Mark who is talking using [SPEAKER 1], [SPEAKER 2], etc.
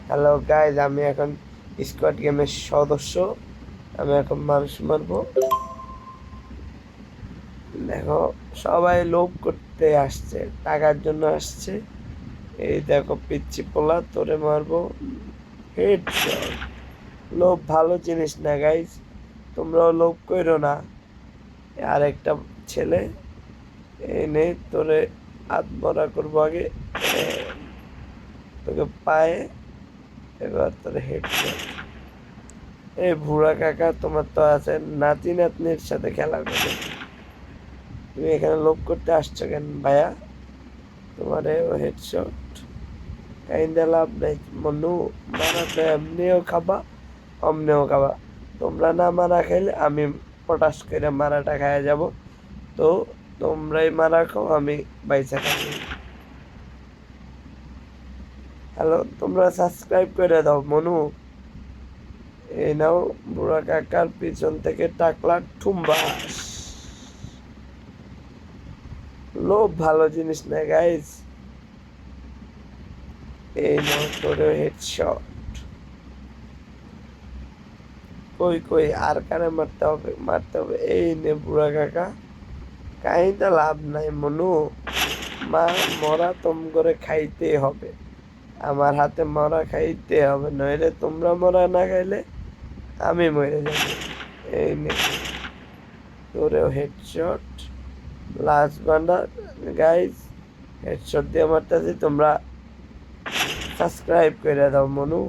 [SPEAKER 1] Hello guys, আমি এখন squad গেমের সদস্য। আমি এখন মানুষ মারবো। দেখো, সবাই লোভ করতে আসছে, টাকার জন্য আসছে। এই দেখো, পিচ্ছি পোলা, তোরে মারবো হেডশট। লোভ ভালো জিনিস না গাইজ, তোমরাও লোভ করো না। আর একটা ছেলে এনে তোরে আত্মরা করবো আগে। এ, তোকে পায়ে, এবার তোরে হেডশট। এই বুড়া কাকা, তোমার তো আছে নাতি নাতনির সাথে খেলা করে, তুমি এখানে লোভ করতে আসছো কেন ভাইয়া? তোমার হেডশট কাইন্দা লাভ নাই মনু। মারা তো এমনিও খাবা, অমনিও খাবা। তোমরা না মারা খাইলে আমি পটাশ করে মারাটা খাইয়া যাব। তো তোমরাই মারা খাও, আমি বাইসা খাই। হ্যালো, তোমরা সাবস্ক্রাইব করে দাও মনু। এই নাও, বুড়া কাকার পিছন থেকে টাকলা ঠুম্বাস। লোভ ভালো জিনিস না গাইজ। এই নাও তোর হেডশট। কই কই, আর কারে মারতে হবে, মারতে হবে। এই নে বুড়া কাকা, কাহিনীটা লাভ নাই মনু। মা মরা তোম করে খাইতে হবে, আমার হাতে মরা খাইতে হবে, নইলে তোমরা মরা না খাইলে আমি মরে যাব। এই নে তোরেও হেডশট। লাস্ট বান্ডা গাইজ, হেডশট দিয়ে মারতেছি। তোমরা সাবস্ক্রাইব করে দাও মনু।